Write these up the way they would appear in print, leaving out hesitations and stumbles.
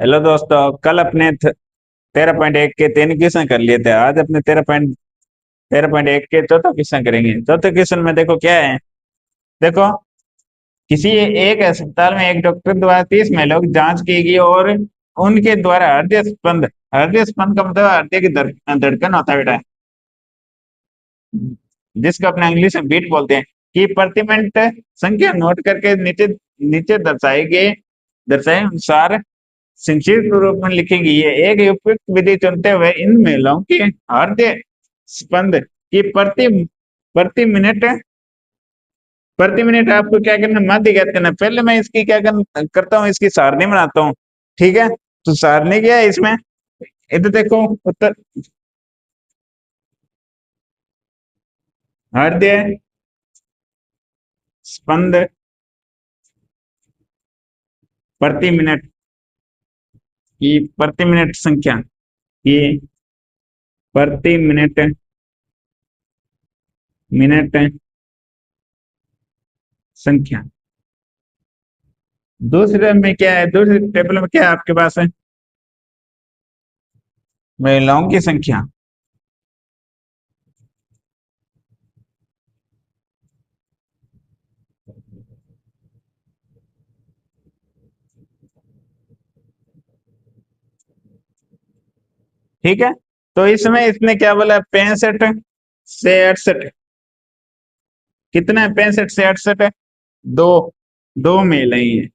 Hello दोस्तों, कल अपने 13.1 के 3 क्वेश्चन कर लिए थे। आज अपने 13.1 के चौथा क्वेश्चन करेंगे। चौथे क्वेश्चन में देखो क्या है। देखो, किसी एक अस्पताल में एक डॉक्टर द्वारा 30 महिलाओं की जांच की गई और उनके द्वारा हृदय स्पंद का मतलब हृदय की धड़कन होता है बेटा, जिसको अपने इंग्लिश में बीट बोलते हैं, कि प्रति मिनट संख्या नोट करके नीचे नीचे दर्शाए अनुसार संक्षिप्त रूप में लिखेगी। ये एक उपयुक्त विधि चुनते हुए इन महिलाओं के हृदय स्पंद की प्रति मिनट आपको क्या करना, मध्य ज्ञात करना। पहले मैं इसकी करता हूँ, इसकी सारणी बनाता हूँ। ठीक है, तो सारणी क्या है इसमें, इधर देखो उत्तर हृदय स्पंद प्रति मिनट की प्रति मिनट संख्या की प्रति मिनट संख्या। दूसरे में क्या है, दूसरे टेबल में क्या है आपके पास है, महिलाओं की संख्या। ठीक है, तो इसमें इसने क्या बोला, 65 से 68। कितना है, 65 से 68 है, दो दो महिलाएं हैं।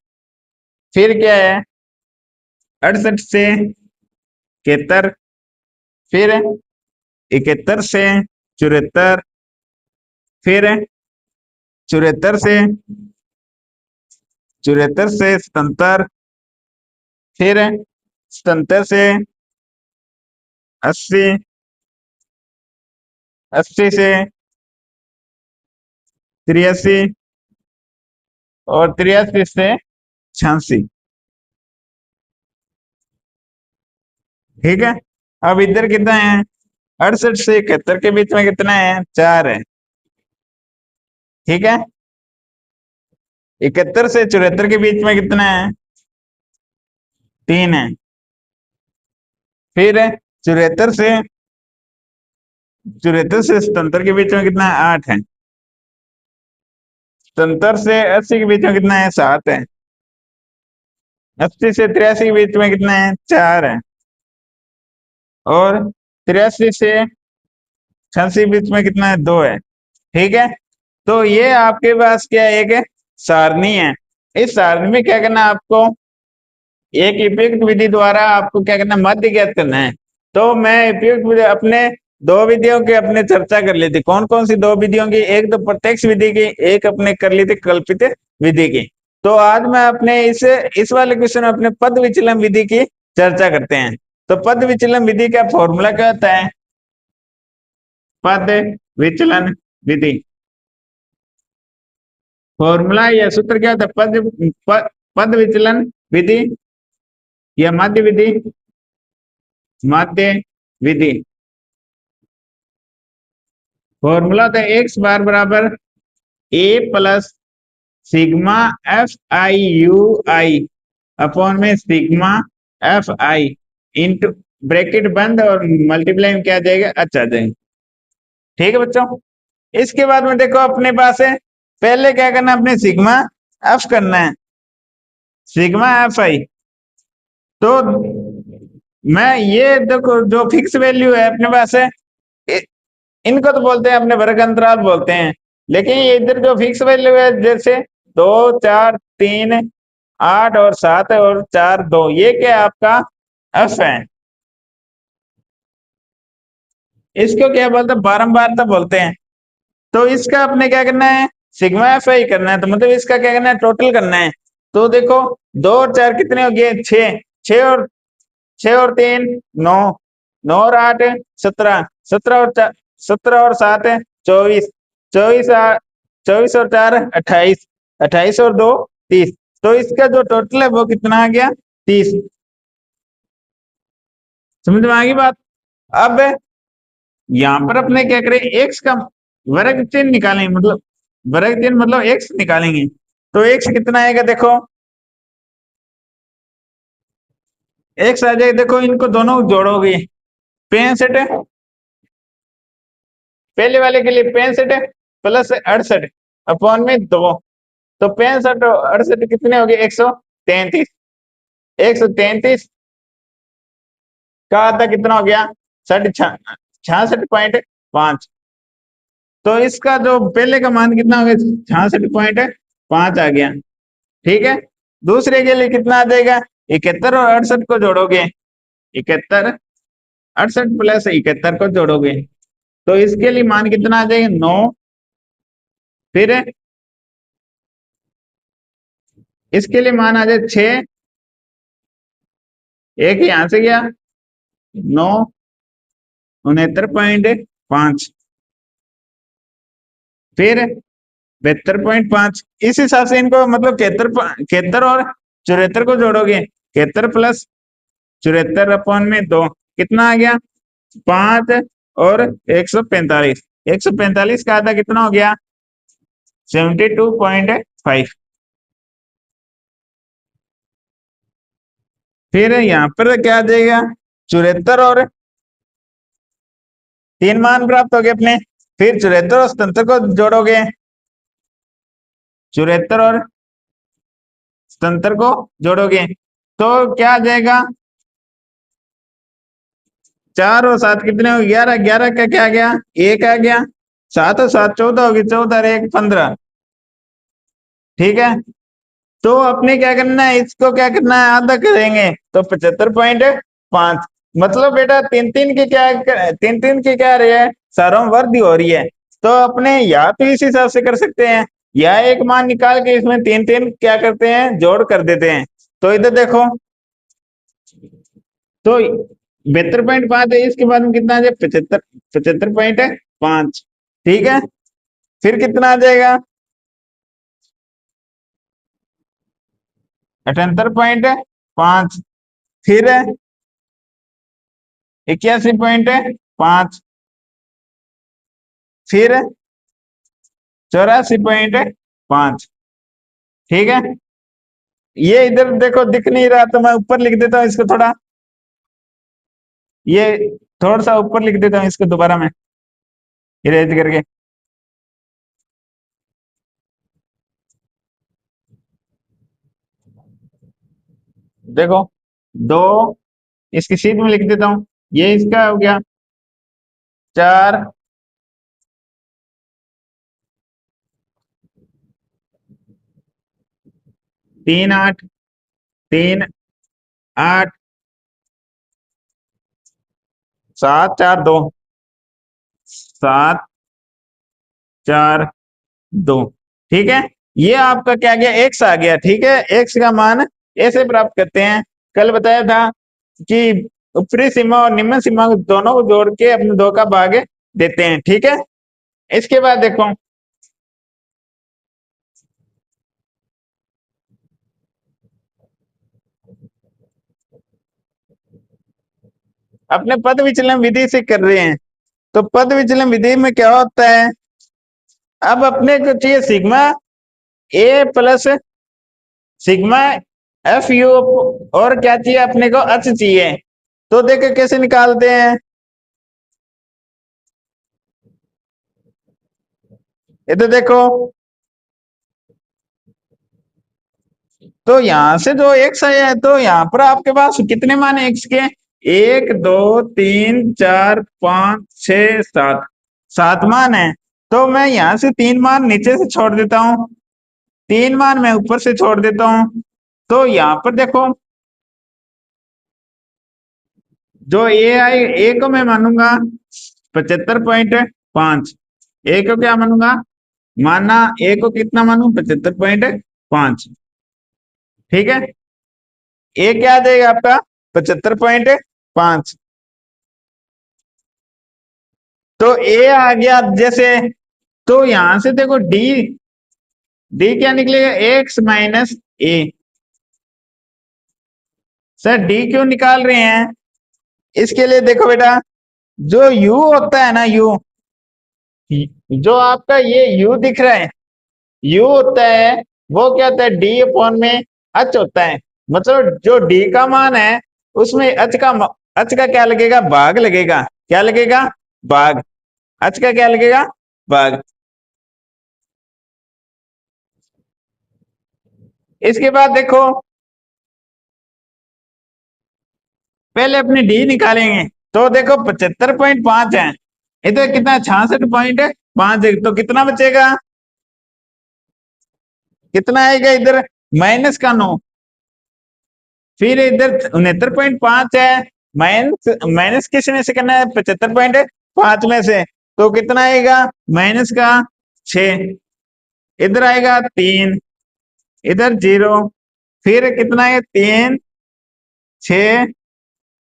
फिर क्या है, 68 से 71। फिर 71 से 74। फिर 74 से 77। फिर 77 से 80। 80 से 83। और 83 से 86। ठीक है, अब इधर कितना है, 68 से 71 के बीच में कितना है, 4 है। ठीक है, 71 से 74 के बीच में कितना है, 3 है। फिर 74 से 77 के बीच में कितना है, 8 है। 77 से 80 के बीच में कितना है, 7 है। 80 से 83 के बीच में कितना है, 4 है। और 83 से 86 के बीच में कितना है, 2 है। ठीक है, तो ये आपके पास क्या है, एक सारणी है। इस सारणी में क्या करना है आपको, एक उपयुक्त विधि द्वारा आपको क्या करना है, मध्य ज्ञात करना है। तो मैं उपयुक्त विधि अपने दो विधियों की अपने चर्चा कर ली थी। कौन कौन सी दो विधियों की, एक तो प्रत्यक्ष विधि की, एक अपने कर ली थी कल्पित विधि की। तो आज मैं अपने इस वाले क्वेश्चन में अपने पद विचलन विधि की चर्चा करते हैं। तो पद विचलन विधि का फॉर्मूला क्या होता है, पद विचलन विधि फॉर्मूला या सूत्र क्या होता है, पद विचलन विधि या माध्य विधि। फॉर्मूला था एक्स बार बराबर a plus sigma f i u i upon में sigma f i into bracket बंद और मल्टीप्लाई में क्या आ जाएगा, अच्छा आ जाएगा। ठीक है बच्चों, इसके बाद में देखो अपने पास है, पहले क्या करना है, अपने सिग्मा एफ करना है, सिग्मा एफ आई। तो मैं ये देखो, जो फिक्स वैल्यू है अपने पास है, इनको तो बोलते हैं अपने वर्ग अंतराल बोलते हैं। लेकिन ये इधर जो फिक्स वैल्यू है, जैसे 2 4 3 8 और 7 और 4 2, ये क्या है आपका एफ है। इसको क्या बोलते हैं, बारंबारता बोलते हैं। तो इसका अपने क्या करना है, सिग्मा एफ आई करना है। तो मतलब इसका क्या करना है, टोटल करना है। तो देखो 2 और 4 कितने हो गए, 6। 6 और 3 9। 9 और 8 17। 17 और 7 24। 24 और 4 28। 28 और 2 30। तो इसका जो टोटल है वो कितना आ गया, 30। समझ में आ गई बात। अब यहाँ पर अपने क्या करें, एक्स का वर्ग चिन्ह निकालेंगे, मतलब वर्ग चिन्ह मतलब एक्स निकालेंगे। तो एक्स कितना आएगा, देखो एक्स आ जाएगा, देखो इनको दोनों जोड़ोगे 65, पहले वाले के लिए 65 प्लस 68 अपॉन में 2, तो 65 और 68 कितने हो गए? 133। 133 का आधा कितना हो गया? 66.5। तो इसका जो पहले का मान कितना हो गया? 66.5 आ गया। ठीक है, दूसरे के लिए कितना आ जाएगा? 71 और 68 को जोड़ोगे, 71 68 प्लस 71 को जोड़ोगे तो इसके लिए मान कितना आ जाएगा? 9। फिर इसके लिए मान आ जाए 6, एक यहां से गया 9, 69.5, फिर 72.5। इस हिसाब से इनको मतलब 73 और 74 को जोड़ोगे, 73 प्लस 74 अपॉन में 2 कितना आ गया? 5 और 145। 145 का आधा कितना हो गया? 72.5। फिर यहाँ पर क्या आ जाएगा? 74 और 3 मान प्राप्त हो गए अपने। फिर 74 और 77 को जोड़ोगे, 74 और 77 को जोड़ोगे तो क्या आ जाएगा? 4 और 7 कितने हो? 11। 11 का क्या आ गया? 1 आ गया। 7 और 7 14 होगी, 14 और 1 15। ठीक है, तो अपने क्या करना है? इसको क्या करना है? आधा करेंगे तो 75.5। मतलब बेटा तीन तीन की क्या रही है? सारों वृद्धि हो रही है। तो अपने या तो इस हिसाब से कर सकते हैं या एक मान निकाल के इसमें तीन तीन क्या करते हैं? जोड़ कर देते हैं। तो इधर देखो, तो 72.5 है, इसके बाद में कितना आ जाए? 75.5। ठीक है, फिर कितना आ जाएगा? 78.5। फिर 81.5। फिर 84.5। ठीक है, ये इधर देखो दिख नहीं रहा तो मैं ऊपर लिख देता हूँ इसको थोड़ा, ये थोड़ा सा ऊपर लिख देता हूँ इसको दोबारा मैं इरेज करके। देखो 2 इसकी सीध में लिख देता हूँ, ये इसका हो गया 4, 3 8, 3 8, 7 4 2, 7 4 2। ठीक है, ये आपका क्या गया? एक्स आ गया। ठीक है, एक्स का मान ऐसे प्राप्त करते हैं। कल बताया था कि ऊपरी सीमा और निम्न सीमा दोनों को जोड़ के अपने 2 का भाग देते हैं। ठीक है, इसके बाद देखो अपने पद विचलन विधि से कर रहे हैं। तो पद विचलन विधि में क्या होता है? अब अपने को चाहिए sigma A plus sigma f you, और क्या चाहिए अपने को? एच चाहिए। तो देखो कैसे निकालते हैं। ये तो देखो, तो यहां से जो एक्स आया है तो यहाँ पर आपके पास कितने मान है एक्स के? 1 2 3 4 5 6 7, 7 मान है। तो मैं यहाँ से 3 मान नीचे से छोड़ देता हूँ, 3 मान मैं ऊपर से छोड़ देता हूँ। तो यहाँ पर देखो, जो ए आई, ए को मैं मानूंगा 75.5। ए को क्या मानूंगा? माना ए को कितना मानू? 75.5। ठीक है, ए क्या आ जाएगा आपका? 75.5। तो ए आ गया जैसे, तो यहां से देखो डी, डी क्या निकलेगा? एक्स माइनस ए। सर डी क्यों निकाल रहे हैं? इसके लिए देखो बेटा, जो यू होता है ना, यू, जो आपका ये यू दिख रहा है, यू होता है वो क्या होता है? डी अपॉन में एच होता है। मतलब जो डी का मान है उसमें अच का क्या लगेगा, भाग लगेगा। क्या लगेगा, भाग। अच का क्या लगेगा, भाग। इसके बाद देखो, पहले अपनी डी निकालेंगे। तो देखो 75.5 है, इधर कितना 66.5 है, तो कितना बचेगा, कितना आएगा इधर, -9। फिर इधर 69.5 है, माइनस माइनस किस में से करना है, 75.5 में से। तो कितना आएगा, माइनस का 6, इधर आएगा 3, इधर 0, फिर कितना है 3, 6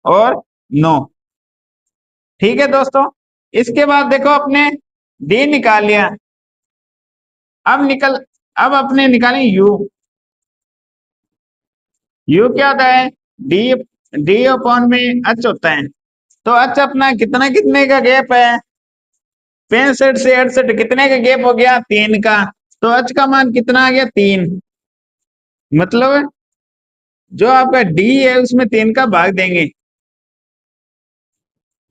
और 9। ठीक है दोस्तों, इसके बाद देखो अपने डी निकाल लिया। अब अब अपने निकालें यू। यू क्या होता है, डी डी अपॉन में एच होता है। तो एच अपना कितना, कितने का गैप है, 65 से 68, कितने का गैप हो गया, 3 का। तो एच का मान कितना आ गया, 3। मतलब जो आपका डी है उसमें 3 का भाग देंगे,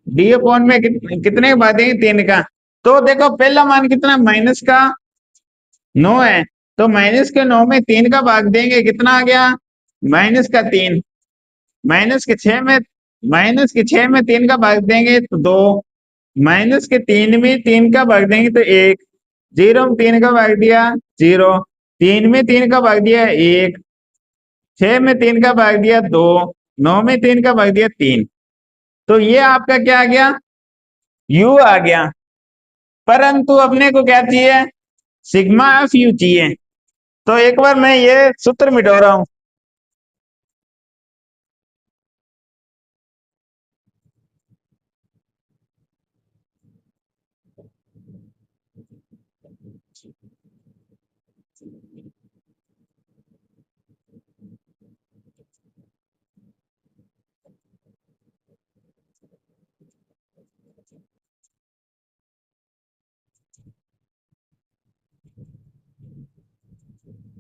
डी अपॉन में कितने का भाग देंगे, 3 का। तो देखो पहला मान कितना, माइनस का 9 है। तो माइनस के 9 में 3 का भाग देंगे, कितना आ गया, -3। माइनस के 6 में माइनस के 6 में 3 का भाग देंगे तो 2। -3 में 3 का भाग देंगे तो 1। 0 में 3 का भाग दिया 0। 3 में 3 का भाग दिया 1। 6 में 3 का भाग दिया 2। 9 में 3 का भाग दिया 3। तो ये आपका क्या आ गया, यू आ गया। परंतु अपने को क्या चाहिए, सिग्मा एफ यू चाहिए। तो एक बार मैं ये सूत्र मिटा रहा हूं।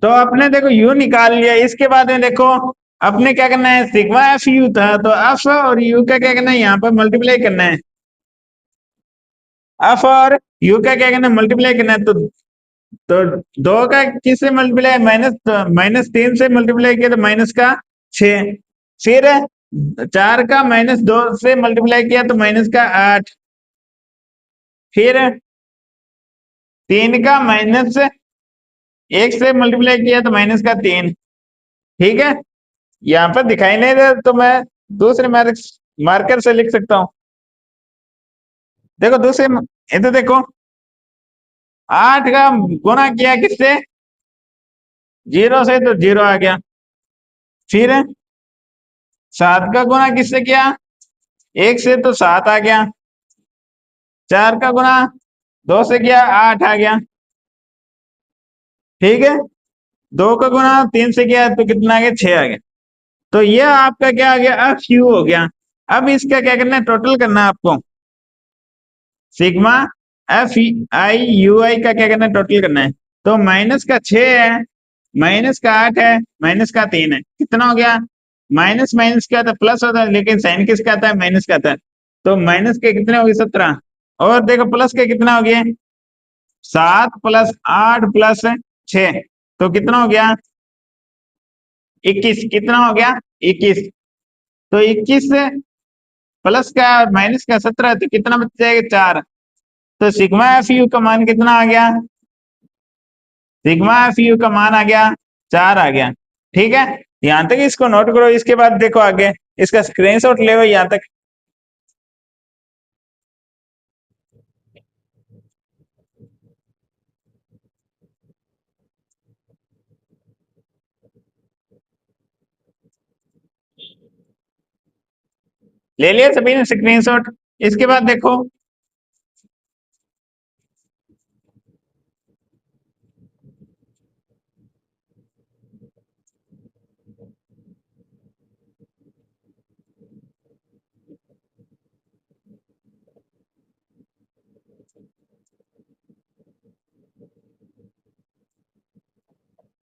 तो अपने देखो यू निकाल लिया। इसके बाद में देखो अपने क्या करना है, सिग्मा एफ यू था, तो एफ और यू का क्या करना है, यहाँ पर मल्टीप्लाई करना है। एफ और यू का क्या करना है, मल्टीप्लाई करना है। तो 2 का किससे मल्टीप्लाई, -3 से मल्टीप्लाई किया तो माइनस का 6। फिर 4 का -2 से मल्टीप्लाई किया तो -8। फिर 3 का -1 से मल्टीप्लाई किया तो -3। ठीक है, यहाँ पर दिखाई नहीं दे तो मैं दूसरे मार्कर से लिख सकता हूँ। देखो दूसरे, इधर देखो, 8 का गुणा किया किससे, 0 से, तो 0 आ गया। फिर 7 का गुणा किससे किया, 1 से, तो 7 आ गया। 4 का गुणा 2 से किया, 8 आ गया। ठीक है, 2 का गुणा 3 से किया तो कितना आ गया, 6 आ गया। तो ये आपका क्या आ गया, एफ यू हो गया। अब इसका क्या करना है, टोटल करना है आपको। Sigma f i u i का क्या करना है, टोटल करना है। तो माइनस का 6 है, माइनस का 8 है, माइनस का 3 है, कितना हो गया, माइनस माइनस क्या था, प्लस होता है, लेकिन साइन किसका आता है, माइनस का आता है। तो माइनस के कितने हो गए, 17। और देखो प्लस के कितना हो गया, 7 + 8 + 6, तो कितना हो गया, 21। कितना हो गया, 21। तो 21 से प्लस का माइनस का 17, तो कितना बच जाएगा, 4। तो सिग्मा एफ यू का मान कितना आ गया, सिग्मा एफ यू का मान आ गया 4 आ गया। ठीक है, यहां तक इसको नोट करो। इसके बाद देखो आगे, इसका स्क्रीनशॉट ले लो यहां तक। ले लिया सभी ने स्क्रीनशॉट। इसके बाद देखो,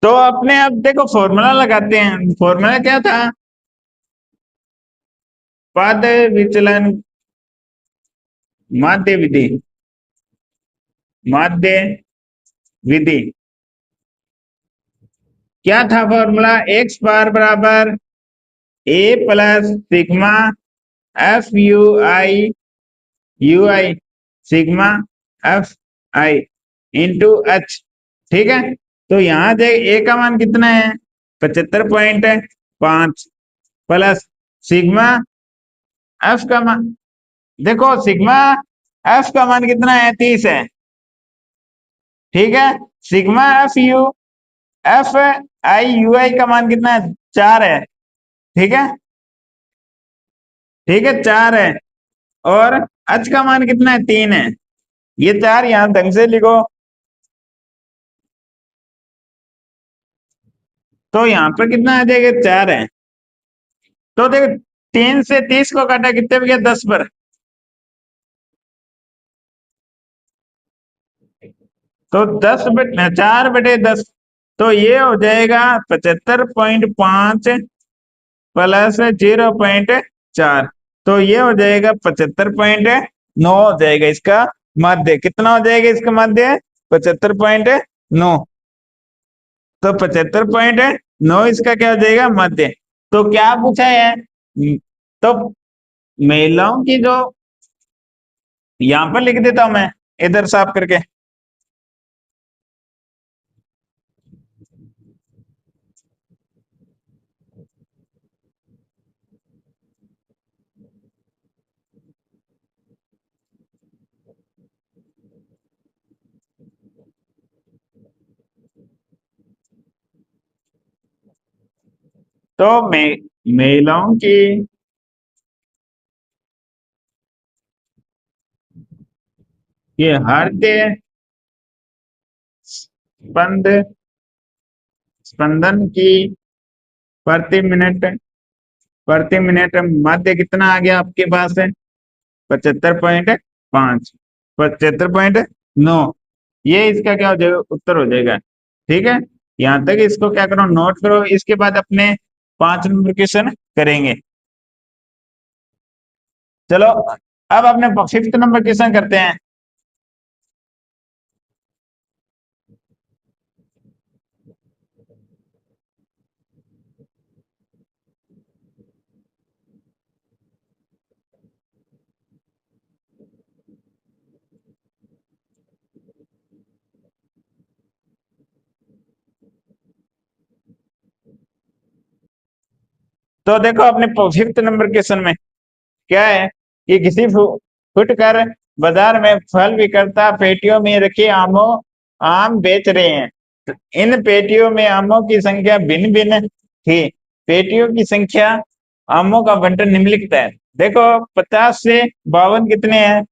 तो अपने अब देखो फॉर्मूला लगाते हैं। फॉर्मूला क्या था, पद विचलन माध्य विधि, माध्य विधि क्या था फॉर्मूला? एक्स बार बराबर a plus sigma f u i sigma f i into h. ठीक है, तो यहां देख ए का मान कितना है? 75.5 प्लस सिग्मा एफ का मान, देखो सिग्मा एफ का मान कितना है? 30 है। ठीक है, sigma f i u i का मान कितना है? 4 है। ठीक है, ठीक है 4 है। और एच का मान कितना है? 3 है। ये 4 यहां ढंग से लिखो। तो यहाँ पर कितना आ जाएगा? 4 है। तो देखो 3 से 30 को काटा, कितने पे गया? 10 पर। तो 4/10, तो ये हो जाएगा 75.5 प्लस 0.4, तो ये हो जाएगा 75.9 हो जाएगा इसका मध्य। कितना हो जाएगा इसका मध्य? 75.9। तो 75.9 इसका क्या हो जाएगा? मध्य। तो क्या पूछा है? तो महिलाओं की जो, यहां पर लिख देता हूं मैं इधर साफ करके। तो महिलाओं की ये हृदय स्पंद स्पंदन की प्रति मिनट मध्य कितना आ गया आपके पास है? 75.5, 75.9। ये इसका क्या हो जाएगा? उत्तर हो जाएगा। ठीक है, यहां तक इसको क्या करो? नोट करो। इसके बाद अपने 5 नंबर क्वेश्चन करेंगे। चलो अब अपने 5th नंबर क्वेश्चन करते हैं। तो देखो अपने 5th नंबर क्वेश्चन में क्या है कि किसी फुटकर बाजार में फल विक्रेता पेटियों में रखे आम बेच रहे हैं। तो इन पेटियों में आमों की संख्या भिन्न भिन्न थी। पेटियों की संख्या, आमों का बंटन निम्नलिखित है। देखो 50 से 52 कितने हैं?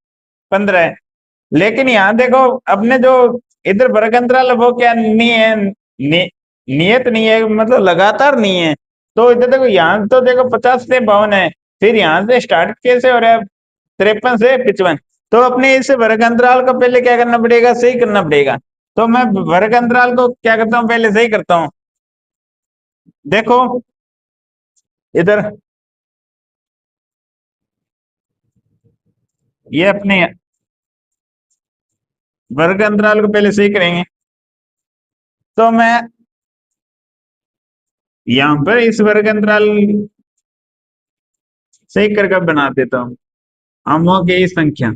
15 है। लेकिन यहाँ देखो अपने जो इधर वर्ग अंतराल वो क्या नहीं है? नियत नहीं है, मतलब लगातार नहीं है। तो इधर देखो, यहाँ तो देखो 50 से 52 है, फिर यहाँ से स्टार्ट कैसे हो रहा है? 53 से 55। तो अपने इस वर्ग अंतराल को पहले क्या करना पड़ेगा? सही करना पड़ेगा। तो मैं वर्ग अंतराल को क्या करता हूँ? पहले सही करता हूँ। देखो इधर ये अपने वर्ग अंतराल को पहले सही करेंगे। तो मैं यहाँ पर इस वर्ग अंतराल सही करके बना देता हूँ आमों की संख्या।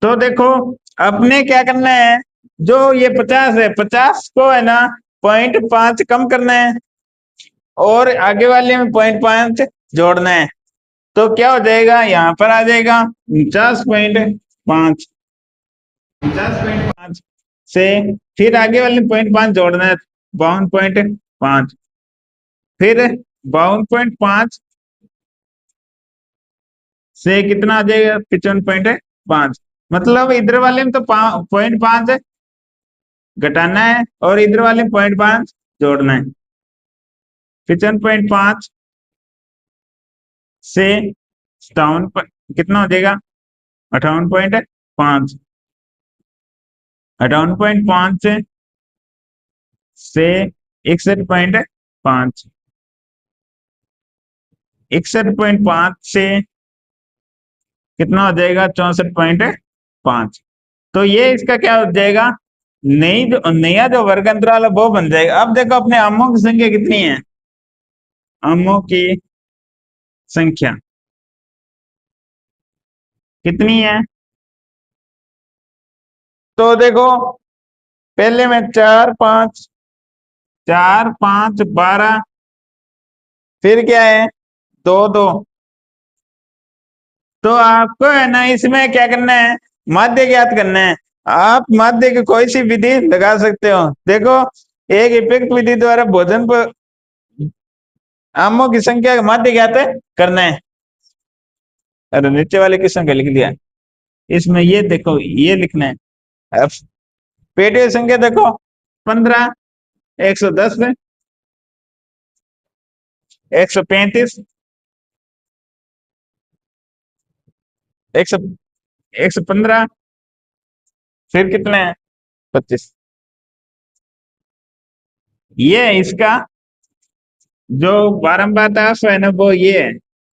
तो देखो अपने क्या करना है? जो ये 50 है, 50 को है ना 0.5 कम करना है और आगे वाले में 0.5 जोड़ना है। तो क्या हो जाएगा? यहाँ पर आ जाएगा 49.5। 49.5 से फिर आगे वाले में 0.5 जोड़ना है, 52.5। फिर 52.5 से कितना आ जाएगा? 55.5। मतलब इधर वाले में तो 0.5 घटाना है और इधर वाले में 0.5 जोड़ना है। 55.5 से 57 कितना हो जाएगा? 58.5। 58.5 से 61.5। 61.5 से कितना हो जाएगा 64.5। तो ये इसका क्या हो जाएगा, नई जो नया जो वर्ग अंतराल है वो बन जाएगा। अब देखो अपने आमों की संख्या कितनी है, आमों की संख्या कितनी है, तो देखो पहले में 4 5 फिर क्या है 2 2। तो आपको है ना इसमें क्या करना है, माध्य ज्ञात करना है। आप माध्य की कोई सी विधि लगा सकते हो। देखो एक इफेक्ट विधि द्वारा भोजन पर आमों की संख्या का माध्य ज्ञात करना है। अरे नीचे वाले की संख्या लिख दिया, इसमें ये देखो ये लिखना है। अब पेटियों की संख्या देखो 15, 110, 135, 115, फिर कितने हैं 25। ये है इसका जो बारंबारता है ना वो ये है।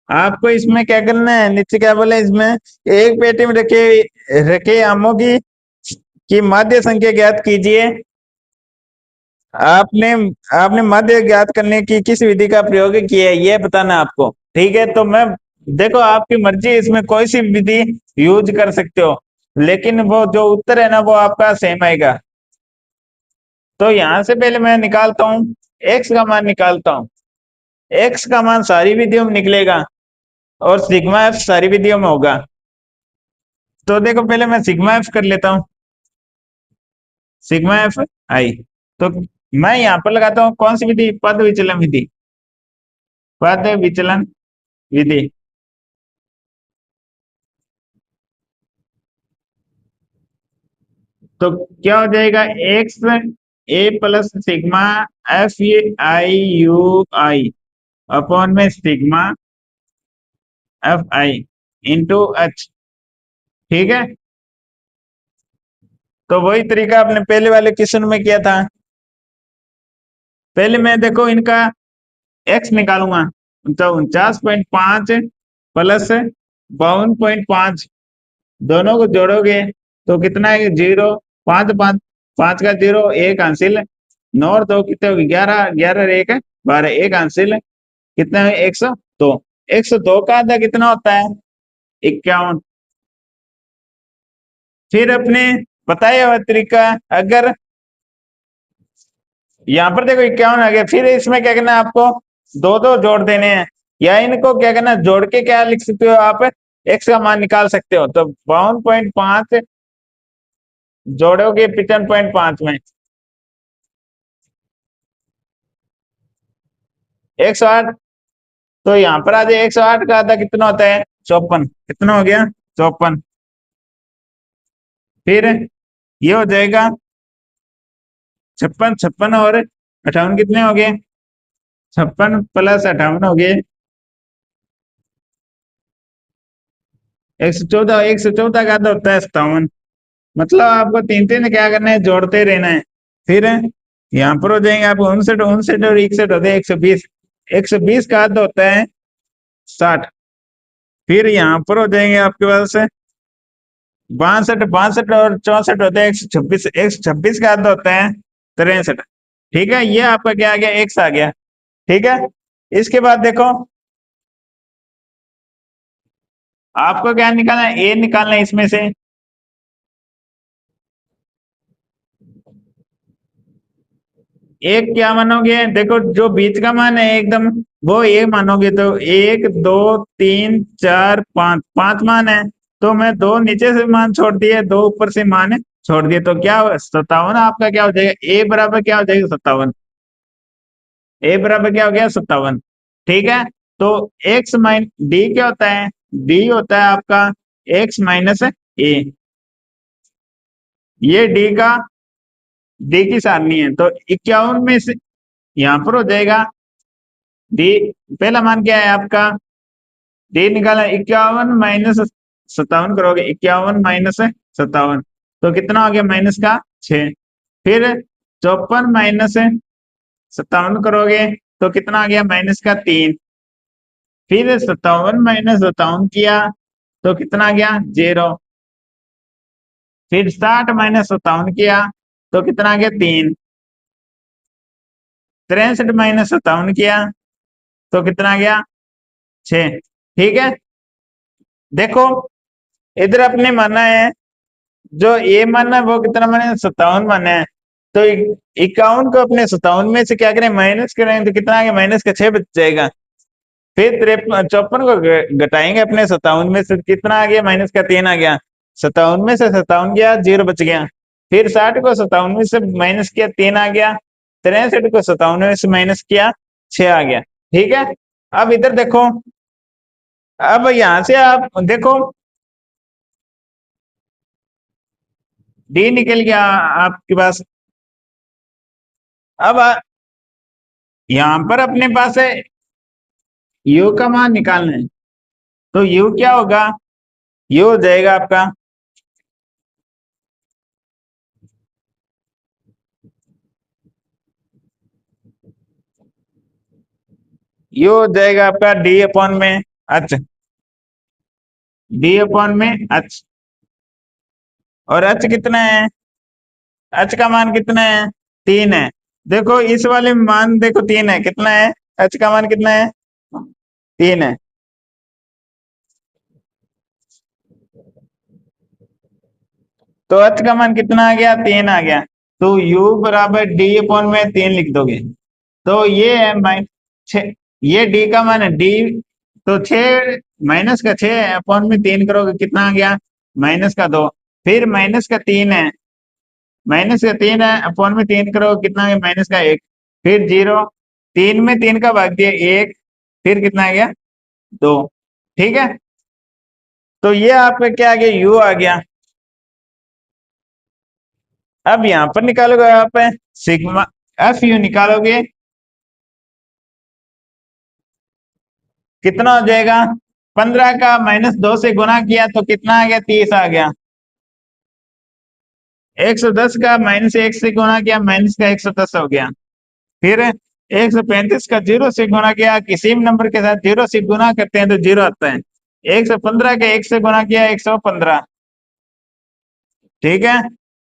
आपको इसमें क्या करना है, नीचे क्या बोले इसमें एक पेटी में रखे रखे आमों की माध्य संख्या ज्ञात कीजिए। आपने आपने माध्य ज्ञात करने की किस विधि का प्रयोग किया है ये बताना आपको। ठीक है, तो मैं देखो आपकी मर्जी, इसमें कोई सी विधि यूज कर सकते हो, लेकिन वो जो उत्तर है ना वो आपका सेम आएगा। तो यहां से पहले मैं निकालता हूँ एक्स का मान निकालता हूँ। एक्स का मान सारी विधियों में निकलेगा और सिग्मा एफ सारी विधियों में होगा। तो देखो पहले मैं सिग्मा एफ कर लेता हूँ, सिग्मा एफ आई। तो मैं यहाँ पर लगाता हूँ कौन सी विधि, पद विचलन विधि, पद विचलन विधि। तो क्या हो जाएगा, x a plus sigma f i u i upon में sigma f i into h. ठीक है, तो वही तरीका आपने पहले वाले क्वेश्चन में किया था। पहले मैं देखो इनका एक्स निकालूंगा, तो 49.5 प्लस 52.5 दोनों को जोड़ोगे तो कितना है, 0 5 5 5 का 0 एक हासिल, 9 और 2 कितने हो गए 11, 11 और 1 12, एक हासिल कितना है 102। 102 का आधा कितना होता है 51। फिर अपने बताया हुआ तरीका, अगर यहाँ पर देखो 51 आ गया, फिर इसमें क्या करना है आपको, दो दो जोड़ देने हैं, या इनको क्या करना है जोड़ के क्या लिख सकते हो आप, एक्स का मान निकाल सकते हो। तो 52.5 जोड़ोगे 55.5 में 108। तो यहाँ पर आ जाए 108 का आधा कितना होता है 54, कितना हो गया 54। फिर ये हो जाएगा 56, 56 और 58 कितने हो गए, 56 प्लस 58 हो गए 114। 114 का आधा होता है 57। मतलब आपको तीन तीन क्या करना है, जोड़ते रहना है। फिर यहाँ पर हो जाएंगे आपको 59, 59 और 61 होते हैं 120। 120 का आधा होता है 60। फिर यहाँ पर हो जाएंगे आपके पास 62, 62 और 64 होते हैं 126। 126 का आधा होता है 63। ठीक है, ये आपका क्या आ गया, एक्स आ गया। ठीक है, इसके बाद देखो आपको क्या निकालना है, ए निकालना है इसमें से। एक क्या मानोगे, देखो जो बीच का मान है एकदम वो एक मानोगे, तो 1 2 3 4 5 5 मान है। तो मैं दो नीचे से मान छोड़ दिए, दो ऊपर से मान छोड़ दिए, तो क्या 57 आपका क्या हो जाएगा, ए बराबर क्या हो जाएगा 57। ए बराबर क्या हो गया 57। ठीक है, तो एक्स माइन डी क्या होता है, डी होता है आपका एक्स माइनस ए। ये डी की सारणी है। तो 51 में से यहाँ पर हो जाएगा डी, पहला मान क्या है आपका, डी निकाला 51 माइनस 57 करोगे, 51 माइनस 57 तो कितना हो गया माइनस का 6। फिर 54 माइनस 57 करोगे तो कितना आ गया माइनस का 3। फिर 57 माइनस 57 किया तो कितना गया 0। फिर 60 माइनस 57 किया तो कितना गया 3। 63 माइनस 57 किया तो कितना गया 6। ठीक है, देखो इधर अपने माना है, जो ये माना है वो कितना माना है 57 माना है। तो 51 को अपने 57 में से क्या करें माइनस करें तो कितना आ गया माइनस का 6 बच जाएगा। फिर 54 को घटाएंगे अपने 57 में से कितना आ गया माइनस का 3 आ गया। 57 में से 57 गया 0 बच गया। फिर 60 को 57 में से माइनस किया 3 आ गया। 63 को 57 में से माइनस किया 6 आ गया। ठीक है, अब इधर देखो, अब यहां से आप देखो डी निकल गया आपके पास। अब यहां पर अपने पास है यू का मान निकालना है, तो यू क्या होगा, यू हो जाएगा आपका यू हो जाएगा आपका डी अपॉन में एच। डी अपॉन में एच, और एच कितना है, एच का मान कितना है 3 है। देखो इस वाले में मान देखो 3 है, कितना है एच का मान कितना है 3 है। तो एच का मान कितना आ गया 3 आ गया। तो u बराबर डी अपॉन में 3 लिख दोगे, तो ये है छ, ये डी का मान है डी, तो 6 माइनस का 6 अपॉन में 3 करोगे कितना आ गया माइनस का 2। फिर माइनस का 3 है, माइनस का 3 है अपॉन में 3 करोगे कितना आ गया माइनस का 1। फिर 0, 3 में 3 का भाग दिया 1, फिर कितना आ गया 2। ठीक है, तो ये आपका क्या आ गया यू आ गया। अब यहां पर निकालोगे आप सिग्मा एफ यू निकालोगे, कितना हो जाएगा 15 का माइनस 2 से गुना किया तो कितना आ गया 30 आ गया। 110 का माइनस 1 से गुना किया माइनस का 110 हो गया। फिर 135 का 0 से गुना किया, किसी भी नंबर के साथ 0 से गुना करते हैं तो 0 आता है। 115 का 1 से गुना किया 115। ठीक है,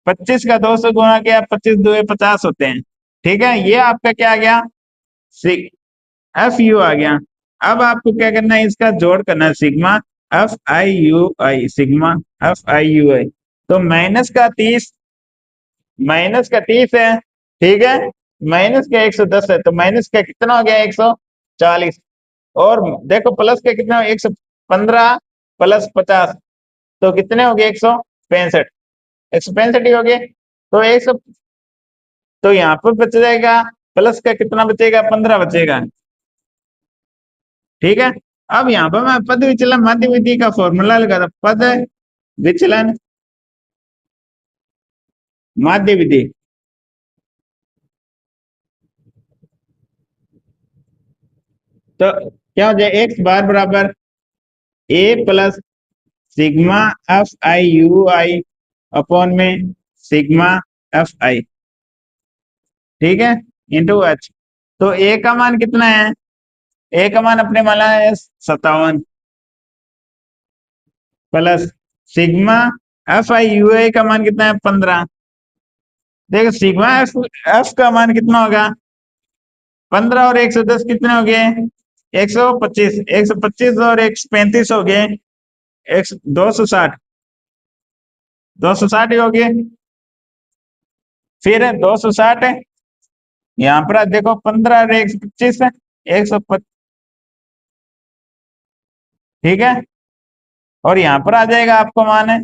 25 का 2 से गुना किया 25 2 50 होते हैं। ठीक है, ये आपका क्या आ गया एफ यू आ गया। अब आपको क्या करना है इसका जोड़ करना है sigma f i u i, sigma f i u i. तो माइनस का 30 है। ठीक है, माइनस का 110 है तो माइनस का कितना हो गया 140। और देखो प्लस का कितना 115 प्लस 50 तो कितने हो गए 165। 165 ही हो गए। तो 100, तो यहाँ पर बच जाएगा प्लस का कितना बचेगा 15 बचेगा। ठीक है, अब यहाँ पर मैं पद विचलन माध्य विधि का फॉर्मूला लगा था, पद विचलन माध्य विधि। तो क्या हो जाए एक्स बार बराबर a plus sigma f i u i upon में सिग्मा एफ आई। ठीक है, इंटू एच। तो ए का मान कितना है, ए का मान अपने माना है 57 plus sigma f i u i का मान कितना है 15। देखो सिग्मा एफ एफ का मान कितना होगा 15 और 110 कितने हो गए 125। 125 और 135 हो गए 260। 260 ही हो गए। फिर 260 है यहाँ पर देखो 15 और 125 है 125। ठीक है, और यहाँ पर आ जाएगा आपको मान है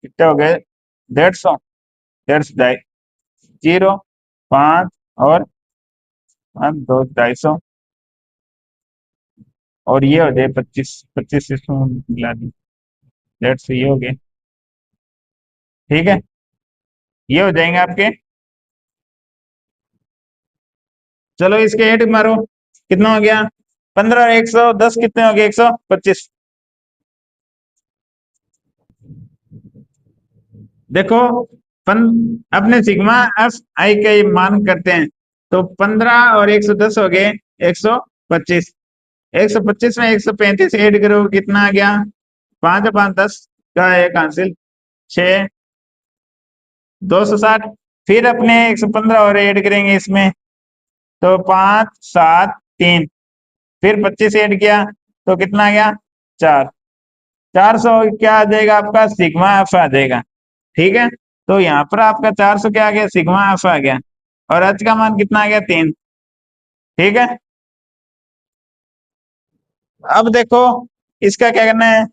कितने हो गए 150। 150 0 5 और 2 250 और ये हो जाए 25 25 इसमें मिला दी 150 ये हो गए। ठीक है, ये हो जाएंगे आपके। चलो इसके हेड मारो कितना हो गया 15 और 110 कितने हो गए 125। देखो अपने सिग्मा एफ आई का मान करते हैं तो 15 और 110 हो गए 125। 125 में 135 ऐड करो, कितना आ गया? 5 और 5 10 का एक हासिल 6, 260। फिर अपने 115 और ऐड करेंगे इसमें, तो 5 7 3, फिर 25 ऐड किया तो कितना आ गया? 4। 400 क्या आ जाएगा आपका? सिग्मा एफ आ जाएगा। ठीक है, तो यहाँ पर आपका 400 क्या आ गया? सिग्मा एफ आ गया। और एच का मान कितना आ गया? 3। ठीक है, अब देखो इसका क्या करना है।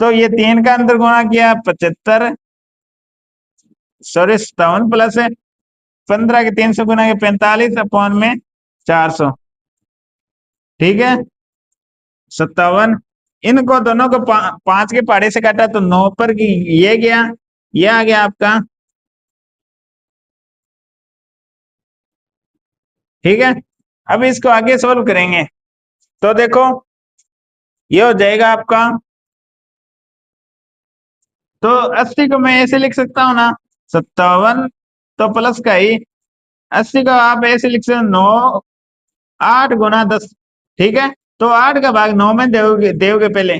तो ये 3 का अंदर गुणा किया 75, सॉरी 57 प्लस है 15 के 300 गुना के 45 अपॉन में 400। ठीक है, 57। इनको दोनों को 5 के पहाड़े से काटा तो 9 पर ये गया, ये आ गया आपका। ठीक है, अब इसको आगे सोल्व करेंगे तो देखो ये हो जाएगा आपका। तो 80 को मैं ऐसे लिख सकता हूँ ना, 57 तो प्लस का ही 80 को आप ऐसे लिख सकते 9 8 गुना 10। ठीक है, तो 8 का भाग 9 में दोगे पहले।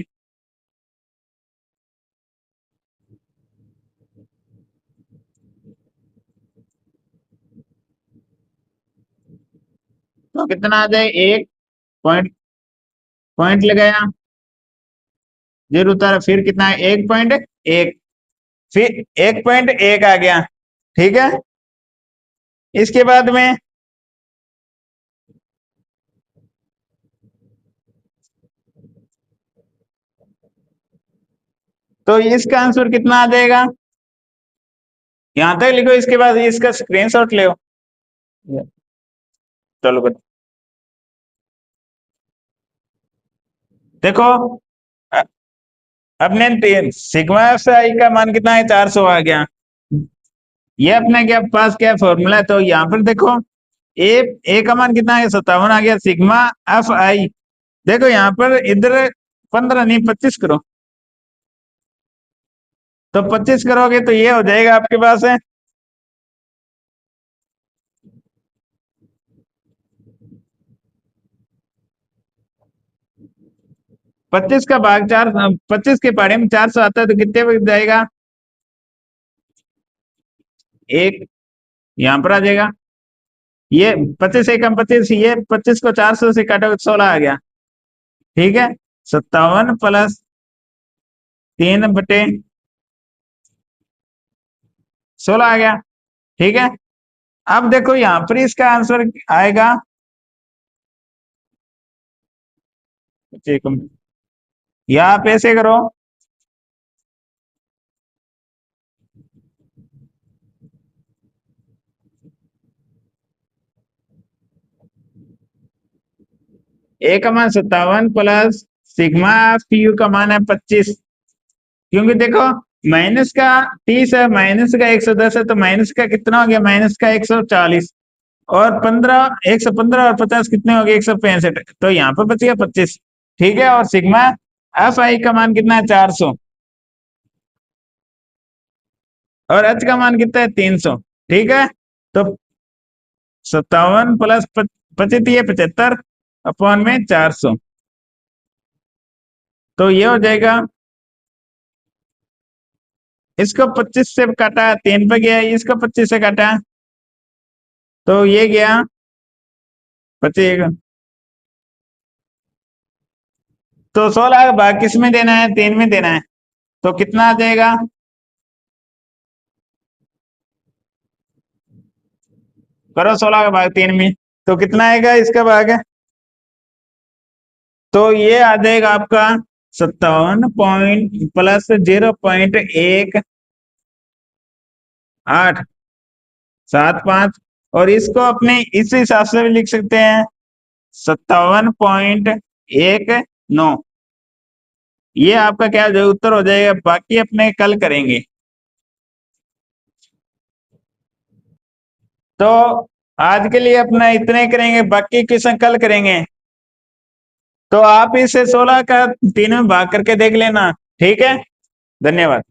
तो कितना आ जाए? एक पॉइंट, पॉइंट लगाया, 0 उतारा, फिर कितना है? 1.1, फिर 1.1 आ गया। ठीक है, इसके बाद में तो इसका आंसर कितना आ जाएगा? यहां तक लिखो, इसके बाद इसका स्क्रीनशॉट ले। चलो बता, देखो अपने सिग्मा एफ आई का मान कितना है? 400 आ गया। ये अपने क्या पास क्या फॉर्मूला है, तो यहाँ पर देखो ए का मान कितना है? 57 आ गया। सिग्मा एफ आई, देखो यहाँ पर इधर 15 नहीं 25 करो, तो 25 करोगे तो ये हो जाएगा आपके पास है 25 का भाग 4, 25 के पहाड़े में 400 आता है तो कितने बच जाएगा? एक यहाँ पर आ जाएगा। ये 25 एकम 25, ये 25 को 400 से काटो 16 आ गया। ठीक है, 57 प्लस 3/16 आ गया। ठीक है, अब देखो यहाँ पर इसका आंसर आएगा, या आप ऐसे करो, ए का मान 57 प्लस सिग्मा एफ यू का मान है 25। क्योंकि देखो माइनस का 30 है, माइनस का 110 है, तो माइनस का कितना हो गया? माइनस का 140। और 15, 115 और 50 कितने हो गए? 165, तो यहाँ पर बच गया 25। ठीक है, और सिग्मा एफ आई का मान कितना है? 400। और एच का मान कितना है? 300। ठीक है, तो 57 प्लस 25 75 अपॉन में 400, तो ये हो जाएगा। इसको 25 से काटा 3 पे गया, इसको 25 से काटा तो ये गया 25। तो 16 का भाग किस में देना है? 3 में देना है, तो कितना आ जाएगा? करो 16 का भाग 3 में, तो कितना आएगा इसका भाग? तो ये आ जाएगा आपका 57 पॉइंट प्लस 0.1875। और इसको अपने इस हिसाब से भी लिख सकते हैं 57.19। ये आपका क्या जो उत्तर हो जाएगा, बाकी अपने कल करेंगे। तो आज के लिए अपना इतने करेंगे, बाकी क्वेश्चन कल करेंगे। तो आप इसे 16 का 3 में भाग करके देख लेना। ठीक है, धन्यवाद।